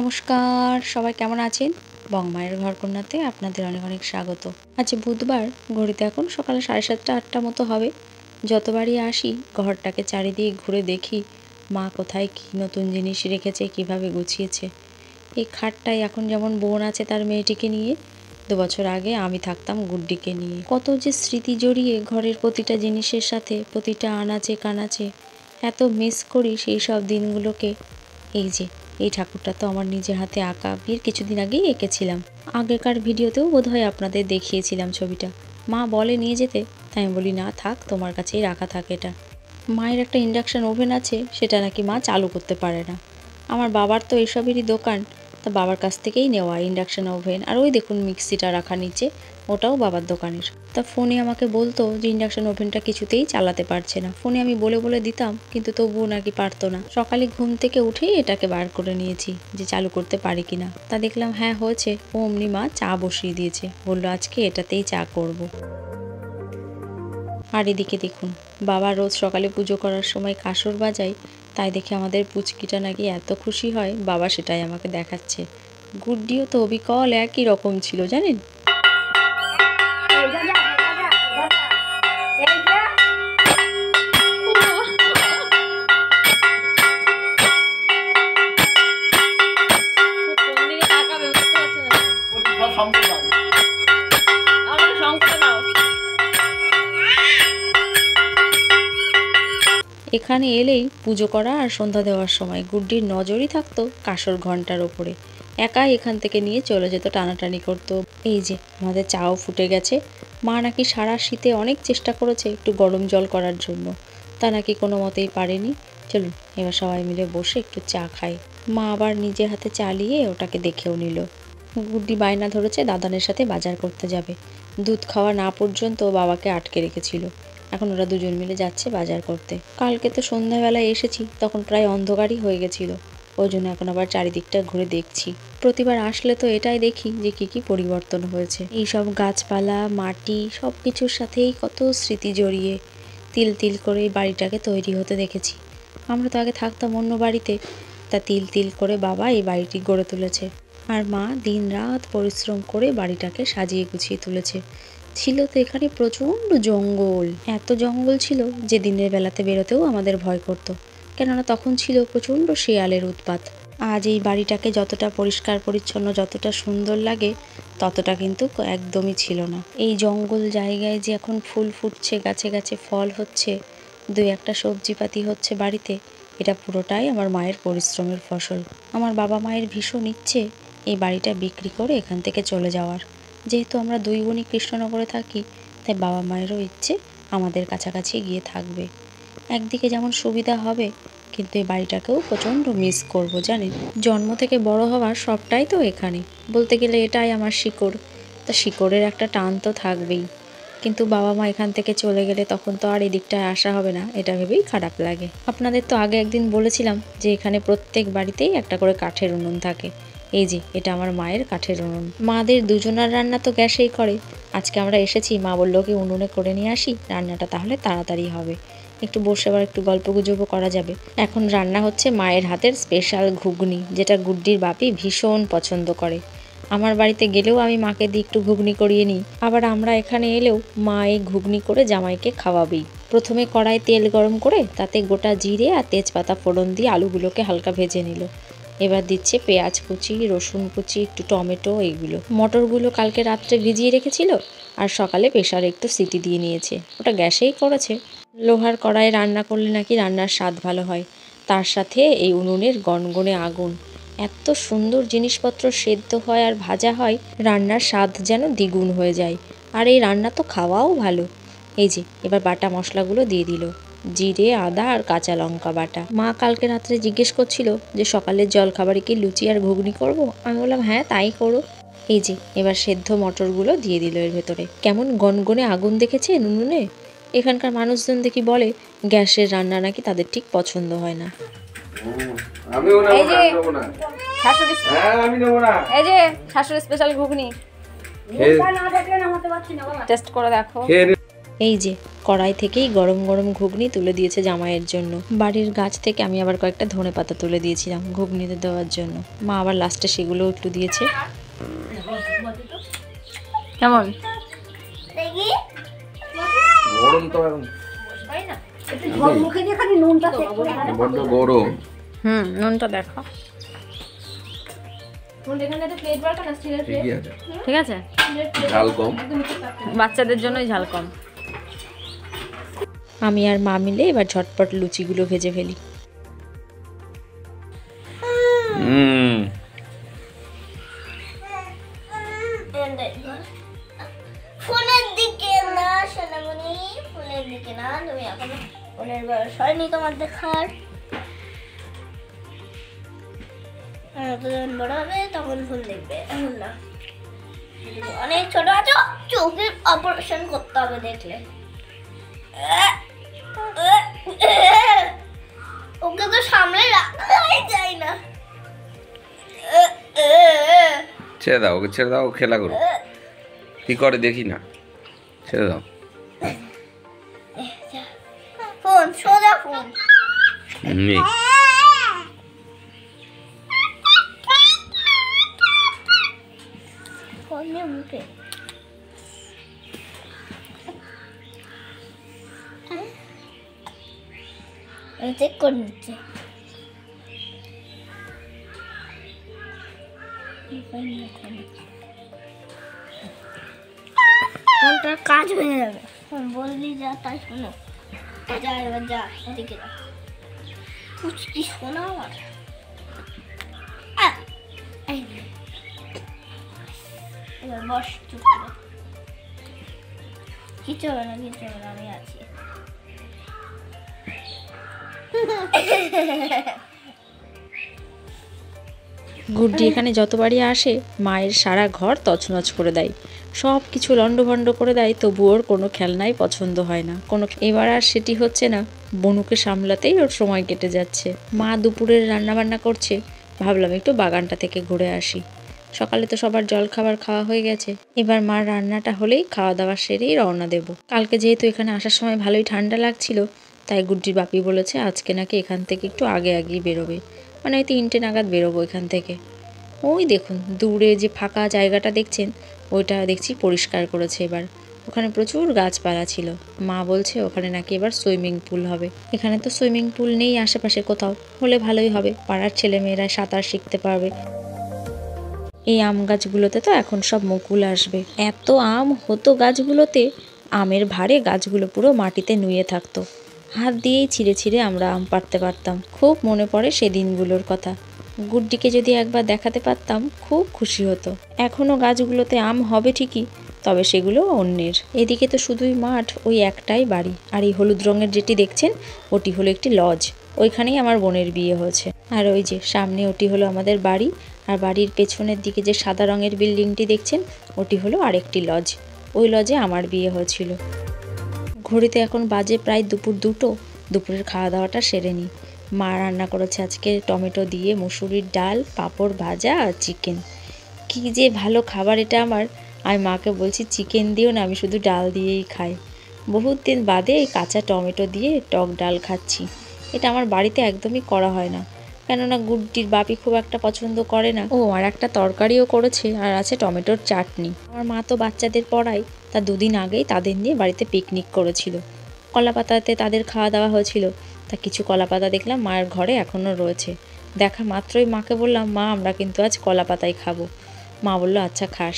নমস্কার, সবাই কেমন আছেন? বংমায়ের ঘরকন্যাতে আপনাদের অনেক অনেক স্বাগত। আজ বুধবার, ঘড়িতে এখন সকাল 7:30-8টা মতো হবে। যতবারই আসি ঘরটাকে চারিদিক ঘুরে দেখি মা কোথায় কী নতুন জিনিস রেখেছে, কিভাবে গুছিয়েছে। এই খাটটায় এখন যেমন বোন আছে তার মেয়েটিকে নিয়ে, 2 বছর আগে আমি থাকতাম গুড্ডিকে নিয়ে। কত যে স্মৃতি জড়িয়ে ঘরের প্রতিটা জিনিসের সাথে, প্রতিটা আনাচে কানাচে। এত মিস করি সেই সব দিনগুলোকে। এই ঠাকুরটা তো আমার নিজের হাতে আঁকা, বিয়ের কিছুদিন আগেই এঁকেছিলাম। আগেকার ভিডিওতেও বোধহয় আপনাদের দেখিয়েছিলাম ছবিটা। মা বলে নিয়ে যেতে, তাই আমি বলি না থাক, তোমার কাছেই রাখা থাক এটা। মায়ের একটা ইন্ডাকশান ওভেন আছে, সেটা নাকি মা চালু করতে পারে না। আমার বাবার তো এসবেরই দোকান, তা বাবার কাছ থেকেই নেওয়া ইন্ডাকশান ওভেন। আর ওই দেখুন মিক্সিটা রাখা নিচে, ওটাও বাবার দোকানের। তা ফোনে আমাকে বলতো যে ইন্ডাকশান ওভেনটা কিছুতেই চালাতে পারছে না। ফোনে আমি বলে বলে দিতাম, কিন্তু তবুও নাকি পারতো না। সকালে ঘুম থেকে উঠেই এটাকে বার করে নিয়েছি যে চালু করতে পারি কিনা। তা দেখলাম হ্যাঁ হয়েছে। ও অমনি মা চা বসিয়ে দিয়েছে, বললো আজকে এটাতেই চা করব। আর এদিকে দেখুন, বাবা রোজ সকালে পুজো করার সময় কাসর বাজায়, তাই দেখে আমাদের পুচকিটা নাকি এত খুশি হয়, বাবা সেটাই আমাকে দেখাচ্ছে। গুড্ডিও তো অবিকল একই রকম ছিল জানেন। এখানে এলেই পুজো করা আর সন্ধ্যা দেওয়ার সময় গুড্ডির নজরই থাকতো কাসর ঘন্টার ওপরে। একাই এখান থেকে নিয়ে চলে যেত, টানাটানি করতো। এই যে আমাদের চাও ফুটে গেছে। মা নাকি সারা শীতে অনেক চেষ্টা করেছে একটু গরম জল করার জন্য, তা নাকি কোনো মতেই পারেনি। চলুন এবার সবাই মিলে বসে একটু চা খাই। মা আবার নিজে হাতে চালিয়ে ওটাকে দেখেও নিল। গুড্ডি বায়না ধরেছে দাদানের সাথে বাজার করতে যাবে। দুধ খাওয়া না পর্যন্ত বাবাকে আটকে রেখেছিল। এখন ওরা দুজন মিলে যাচ্ছে বাজার করতে। কালকে তো সন্ধ্যাবেলায় এসেছি, তখন প্রায় অন্ধকারই হয়ে গেছিল। ওই জন্য এখন আবার চারিদিকটা ঘুরে দেখছি। প্রতিবার আসলে তো এটাই দেখি যে কি পরিবর্তন হয়েছে। এই সব গাছপালা, মাটি, সব কিছুর সাথেই কত স্মৃতি জড়িয়ে তিল তিল করে এই বাড়িটাকে তৈরি হতে দেখেছি। আমরা তো আগে থাকতাম অন্য বাড়িতে, তা তিল তিল করে বাবা এই বাড়িটি গড়ে তুলেছে। আর মা দিন রাত পরিশ্রম করে বাড়িটাকে সাজিয়ে গুছিয়ে তুলেছে। ছিল তো এখানে প্রচণ্ড জঙ্গল, এত জঙ্গল ছিল যে দিনের বেলাতে বেরোতেও আমাদের ভয় করতো, কেননা তখন ছিল প্রচণ্ড শেয়ালের উৎপাত। আজ এই বাড়িটাকে যতটা পরিষ্কার পরিচ্ছন্ন, যতটা সুন্দর লাগে, ততটা কিন্তু একদমই ছিল না। এই জঙ্গল জায়গায় যে এখন ফুল ফুটছে, গাছে গাছে ফল হচ্ছে, 2-1টা সবজিপাতি হচ্ছে বাড়িতে, এটা পুরোটাই আমার মায়ের পরিশ্রমের ফসল। আমার বাবা মায়ের ভীষণ ইচ্ছে এই বাড়িটা বিক্রি করে এখান থেকে চলে যাওয়ার। যেহেতু আমরা 2 বোনই কৃষ্ণনগরে থাকি, তাই বাবা মায়েরও ইচ্ছে আমাদের কাছাকাছি গিয়ে থাকবে। একদিকে যেমন সুবিধা হবে, কিন্তু এই বাড়িটাকেও প্রচণ্ড মিস করব জানেন। জন্ম থেকে বড় হওয়ার সবটাই তো এখানে, বলতে গেলে এটাই আমার শিকড়। তা শিকড়ের একটা টান তো থাকবেই, কিন্তু বাবা মা এখান থেকে চলে গেলে তখন তো আর এদিকটায় আসা হবে না, এটা ভেবেই খারাপ লাগে। আপনাদের তো আগে একদিন বলেছিলাম যে এখানে প্রত্যেক বাড়িতেই একটা করে কাঠের উনুন থাকে। এই যে এটা আমার মায়ের কাঠের উনুন। মাদের দুজনার রান্না তো গ্যাসেই করে। আজকে আমরা এসেছি, মা বললো কি উনুনে করে নিয়ে আসি, রান্নাটা তাহলে তাড়াতাড়ি হবে, একটু বসে আবার একটু গল্পগুজবও করা যাবে। এখন রান্না হচ্ছে মায়ের হাতের স্পেশাল ঘুগনি, যেটা গুড্ডির বাপি ভীষণ পছন্দ করে। আমার বাড়িতে গেলেও আমি মাকে দিয়ে একটু ঘুগনি করিয়ে নিই, আবার আমরা এখানে এলেও মা এই ঘুগনি করে জামাইকে খাওয়াবেই। প্রথমে কড়াই তেল গরম করে তাতে গোটা জিরে আর তেজপাতা ফোড়ন দিয়ে আলুগুলোকে হালকা ভেজে নিল। এবার দিচ্ছে পেঁয়াজ কুচি, রসুন কুচি, একটু টমেটো, এইগুলো। মটরগুলো কালকে রাত্রে ভিজিয়ে রেখেছিল আর সকালে প্রেসারে একটু সিটি দিয়ে নিয়েছে। ওটা গ্যাসেই করেছে। লোহার কড়াইয়ে রান্না করলে নাকি রান্নার স্বাদ ভালো হয়, তার সাথে এই উনুনের গনগনে আগুন, এত সুন্দর জিনিসপত্র সেদ্ধ হয় আর ভাজা হয়, রান্নার স্বাদ যেন দ্বিগুণ হয়ে যায়। আর এই রান্না তো খাওয়াও ভালো। এই যে এবার বাটা মশলাগুলো দিয়ে দিল, জিরে, আদা আর কাঁচা লঙ্কা বাটা। মা কালকে রাত্রে জিজ্ঞেস করছিল যে সকালের জলখাবারে কি লুচি আর ঘুগনি করব। আমি বললাম হ্যাঁ তাই করো। এই যে এবার সেদ্ধ মটরগুলো দিয়ে দিল এর ভেতরে। কেমন গনগনে আগুন দেখেছেন উনুনে। এখানকার মানুষজন দেখি বলে গ্যাসের রান্না নাকি তাদের ঠিক পছন্দ হয় না। এই যে শাশুড়ি স্পেশাল ঘুগনি, টেস্ট করে দেখো। এই যে কড়াই থেকেই গরম গরম ঘুগনি তুলে দিয়েছে জামাইয়ের জন্য। বাড়ির গাছ থেকে আমি আবার কয়েকটা ধনেপাতা তুলে দিয়েছিলাম ঘুগনিতে দেওয়ার জন্য। মা আবার লাস্টে সেগুলো একটু দিয়েছে। কেমন গরম তো গরম। নুনটা দেখো। ঠিক আছে, ঝাল কম, বাচ্চাদের জন্যই ঝাল কম। আমি আর মা মিলে এবার ঝটপট লুচিগুলো ভেজে ফেলি। ফোনের দিকে না সোনামণি, ফোনের দিকে না, তুমি এখন ফোনের বয়স হয়নি তোমার দেখার। যখন বড় হবে তখন ফোন দেখবে, এখন না। অনেক ছোট আছো, চোখের অপারেশন করতে হবে দেখলে। ওকে তো সামলে রাখাই যায় না। ছেড়ে দাও ওকে, ছেড়ে দাও, ও খেলা করো। কি করে দেখি না, ছেড়ে দাও। ফোন সোজা ফোন নেই। ফোন নিয়ে মুখে চেক করে নিচ্ছে। ফোনটার কাজ হয়ে যাবে, ফোন বললি যা তাই শোনো। যা এবার যা, ওদিকে যা। পুচকি শোনা আমার। এবার বস চুপ করে। কিছু হবে না, কিছু হবে না, আমি আছি। গুড্ডি এখানে যতবারই আসে মায়ের সারা ঘর তছনছ করে দেয়, সব কিছু লন্ডভন্ড করে দেয়, তবুও ওর কোনো খেলনাই পছন্দ হয় না কোনো। এবার আর সেটি হচ্ছে না, বনুকে সামলাতেই ওর সময় কেটে যাচ্ছে। মা দুপুরের রান্নাবান্না করছে, ভাবলাম একটু বাগানটা থেকে ঘুরে আসি। সকালে তো সবার জলখাবার খাওয়া হয়ে গেছে, এবার মার রান্নাটা হলেই খাওয়া দাওয়া সেরেই রওনা দেব। কালকে যেহেতু এখানে আসার সময় ভালোই ঠান্ডা লাগছিল, তাই গুড্ডির বাপি বলেছে আজকে নাকি এখান থেকে একটু আগে আগেই বেরোবে, মানে ওই 3টে নাগাদ বেরোবো এখান থেকে। ওই দেখুন দূরে যে ফাঁকা জায়গাটা দেখছেন, ওইটা দেখছি পরিষ্কার করেছে এবার। ওখানে প্রচুর গাছপালা ছিল, মা বলছে ওখানে নাকি এবার সুইমিং পুল হবে। এখানে তো সুইমিং পুল নেই আশেপাশে কোথাও, হলে ভালোই হবে, পাড়ার ছেলেমেয়েরা সাঁতার শিখতে পারবে। এই আম গাছগুলোতে তো এখন সব মুকুল আসবে, এত আম হতো গাছগুলোতে, আমের ভারে গাছগুলো পুরো মাটিতে নুয়ে থাকতো, হাত দিয়েই ছিঁড়ে ছিঁড়ে আমরা আম পাড়তে পারতাম। খুব মনে পড়ে সেই দিনগুলোর কথা। গুড্ডিকে যদি একবার দেখাতে পারতাম খুব খুশি হতো। এখনও গাছগুলোতে আম হবে ঠিকই, তবে সেগুলো অন্যের। এদিকে তো শুধুই মাঠ, ওই একটাই বাড়ি। আর এই হলুদ রঙের যেটি দেখছেন ওটি হলো একটি লজ, ওইখানেই আমার বোনের বিয়ে হয়েছে। আর ওই যে সামনে ওটি হলো আমাদের বাড়ি, আর বাড়ির পেছনের দিকে যে সাদা রঙের বিল্ডিংটি দেখছেন ওটি হলো আরেকটি লজ, ওই লজে আমার বিয়ে হয়েছিল। ঘড়িতে এখন বাজে প্রায় দুপুর 2টো। দুপুরের খাওয়া দাওয়াটা সেরে নিই। মা রান্না করেছে আজকে টমেটো দিয়ে মুসুরির ডাল, পাঁপড় ভাজা আর চিকেন। কী যে ভালো খাবার এটা আমার। আমি মাকে বলছি চিকেন দিও না, আমি শুধু ডাল দিয়েই খাই। বহুত দিন বাদে এই কাঁচা টমেটো দিয়ে টক ডাল খাচ্ছি। এটা আমার বাড়িতে একদমই করা হয় না, কেননা গুড্ডির বাপি খুব একটা পছন্দ করে না। ও আর একটা তরকারিও করেছে, আর আছে টমেটোর চাটনি। আমার মা তো বাচ্চাদের পড়ায়, তা 2 দিন আগেই তাদের নিয়ে বাড়িতে পিকনিক করেছিল। কলাপাতাতে তাদের খাওয়া দাওয়া হয়েছিল, তা কিছু কলাপাতা দেখলাম মায়ের ঘরে এখনও রয়েছে। দেখা মাত্রই মাকে বললাম মা আমরা কিন্তু আজ কলাপাতাই খাবো। মা বললো আচ্ছা খাস।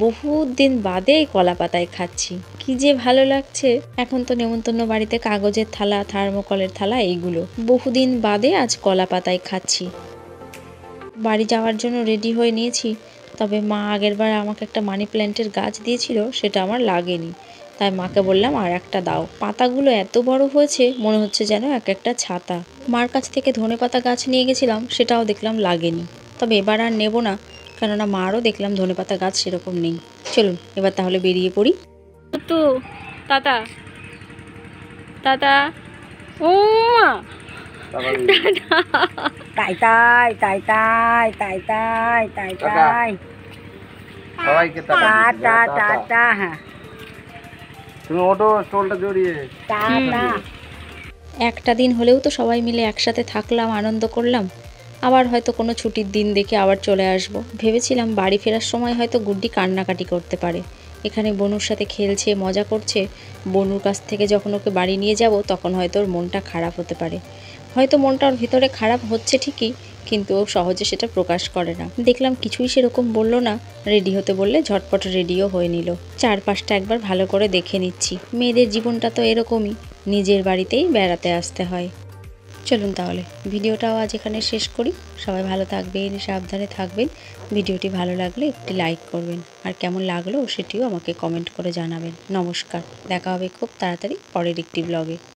বহুত দিন বাদে এই কলাপাতায় খাচ্ছি, কি যে ভালো লাগছে। এখন তো নেমন্তন্ন বাড়িতে কাগজের থালা, থার্মোকলের থালা, এইগুলো বহুদিন বাদে আজ কলাপাতায় খাচ্ছি। বাড়ি যাওয়ার জন্য রেডি হয়ে নিয়েছি, তবে মা আগেরবার আমাকে একটা মানি প্ল্যান্টের গাছ দিয়েছিল, সেটা আমার লাগেনি, তাই মাকে বললাম আর একটা দাও। পাতাগুলো এত বড় হয়েছে মনে হচ্ছে যেন এক একটা ছাতা। মার কাছ থেকে ধনেপাতা গাছ নিয়ে গেছিলাম, সেটাও দেখলাম লাগেনি, তবে এবার আর নেব না, কেননা মারও দেখলাম ধনেপাতা গাছ সেরকম নেই। চলুন এবার তাহলে বেরিয়ে পড়ি। তো টাটা টাটা। ও তাই তাই তাই তাই তাই তাই তাই তাই সবাইকে টাটা টাটা। হ্যাঁ তুমি ওটো স্টোলটা জড়িয়ে। টাটা। একটা দিন হলেও তো সবাই মিলে একসাথে থাকলাম, আনন্দ করলাম। আবার হয়তো কোনো ছুটির দিন দেখে আবার চলে আসব। ভেবেছিলাম বাড়ি ফেরার সময় হয়তো গুড্ডি কান্নাকাটি করতে পারে। এখানে বনুর সাথে খেলছে, মজা করছে। বনুর কাছ থেকে যখন ওকে বাড়ি নিয়ে যাব তখন হয়তো ওর মনটা খারাপ হতে পারে। হয়তো মনটা ওর ভিতরে খারাপ হচ্ছে ঠিকই, কিন্তু ও সহজে সেটা প্রকাশ করে না। দেখলাম কিছুই সেরকম বলল না। রেডি হতে বললে ঝটপট রেডিও হয়ে নিল। চারপাশটা একবার ভালো করে দেখে নিচ্ছি। মেয়েদের জীবনটা তো এরকমই, নিজের বাড়িতেই বেড়াতে আসতে হয়। চলুন তাহলে ভিডিওটাও আজ এখানে শেষ করি। সবাই ভালো থাকবেন, সাবধানে থাকবেন। ভিডিওটি ভালো লাগলে একটি লাইক করবেন, আর কেমন লাগলো সেটিও আমাকে কমেন্ট করে জানাবেন। নমস্কার, দেখা হবে খুব তাড়াতাড়ি পরের একটি ব্লগে।